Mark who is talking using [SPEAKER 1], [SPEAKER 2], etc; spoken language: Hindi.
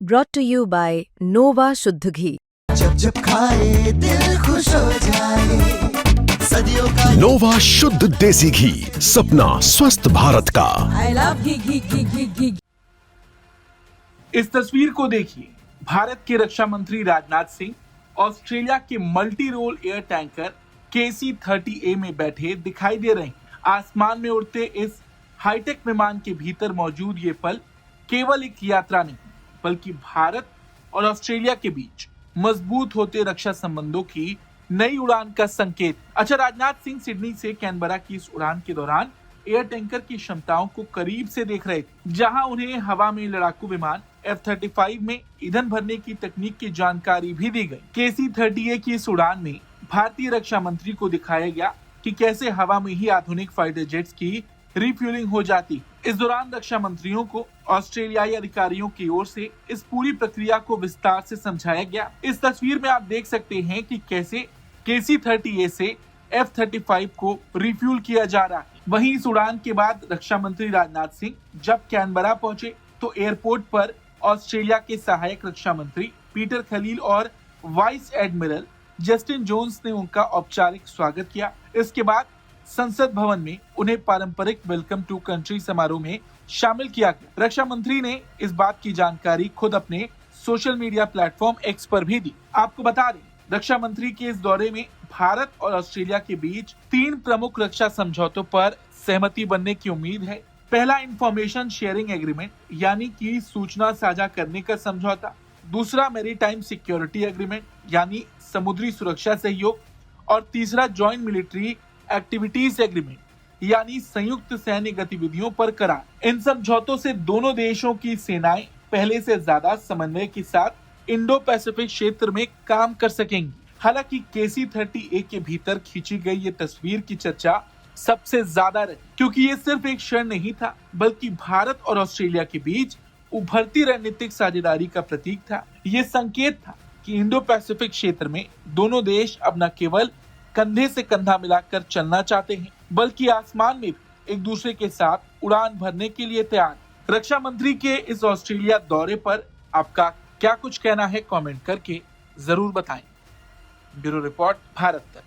[SPEAKER 1] brought to you by Nova शुद्ध घी।
[SPEAKER 2] जब जब खाए दिल खुश हो जाए, सदियों का
[SPEAKER 3] नोवा शुद्ध देसी घी, सपना स्वस्थ भारत का।
[SPEAKER 4] I love घी।
[SPEAKER 5] इस तस्वीर को देखिए। भारत के रक्षा मंत्री राजनाथ सिंह ऑस्ट्रेलिया के multi role air tanker KC-30A में बैठे दिखाई दे रहे हैं। आसमान में उड़ते इस हाईटेक विमान के भीतर मौजूद ये पल केवल एक यात्रा नहीं, बल्कि भारत और ऑस्ट्रेलिया के बीच मजबूत होते रक्षा संबंधों की नई उड़ान का संकेत। अच्छा, राजनाथ सिंह सिडनी से कैनबरा की इस उड़ान के दौरान एयर टैंकर की क्षमताओं को करीब से देख रहे थे, जहां उन्हें हवा में लड़ाकू विमान F-35 में ईंधन भरने की तकनीक की जानकारी भी दी गई। KC-30A की इस उड़ान में भारतीय रक्षा मंत्री को दिखाया गया कि कैसे हवा में ही आधुनिक फाइटर जेट्स की रिफ्यूलिंग हो जाती। इस दौरान रक्षा मंत्रियों को ऑस्ट्रेलियाई अधिकारियों की ओर से इस पूरी प्रक्रिया को विस्तार से समझाया गया। इस तस्वीर में आप देख सकते हैं कि कैसे KC-30A से F-35 को रिफ्यूल किया जा रहा है। वहीं इस उड़ान के बाद रक्षा मंत्री राजनाथ सिंह जब कैनबरा पहुंचे तो एयरपोर्ट पर ऑस्ट्रेलिया के सहायक रक्षा मंत्री पीटर खलील और वाइस एडमिरल जस्टिन जोन्स ने उनका औपचारिक स्वागत किया। इसके बाद संसद भवन में उन्हें पारंपरिक वेलकम टू कंट्री समारोह में शामिल किया गया। रक्षा मंत्री ने इस बात की जानकारी खुद अपने सोशल मीडिया प्लेटफॉर्म X पर भी दी। आपको बता दें, रक्षा मंत्री के इस दौरे में भारत और ऑस्ट्रेलिया के बीच 3 प्रमुख रक्षा समझौतों पर सहमति बनने की उम्मीद है। पहला, इंफॉर्मेशन शेयरिंग एग्रीमेंट यानी कि सूचना साझा करने का समझौता। दूसरा, मैरीटाइम सिक्योरिटी एग्रीमेंट यानी समुद्री सुरक्षा सहयोग। और तीसरा, जॉइंट मिलिट्री एक्टिविटीज एग्रीमेंट यानी संयुक्त सैन्य गतिविधियों पर करार। इन समझौतों से दोनों देशों की सेनाएं पहले से ज्यादा समन्वय के साथ इंडो पैसिफिक क्षेत्र में काम कर सकेंगी। हालांकि KC-30A के भीतर खींची गई ये तस्वीर की चर्चा सबसे ज्यादा रही, क्योंकि ये सिर्फ एक क्षण नहीं था, बल्कि भारत और ऑस्ट्रेलिया के बीच उभरती रणनीतिक साझेदारी का प्रतीक था। ये संकेत था कि इंडो पैसिफिक क्षेत्र में दोनों देश अब न केवल कंधे से कंधा मिलाकर चलना चाहते हैं, बल्कि आसमान में भी एक दूसरे के साथ उड़ान भरने के लिए तैयार। रक्षा मंत्री के इस ऑस्ट्रेलिया दौरे पर आपका क्या कुछ कहना है, कमेंट करके जरूर बताएं। ब्यूरो रिपोर्ट, भारत तक।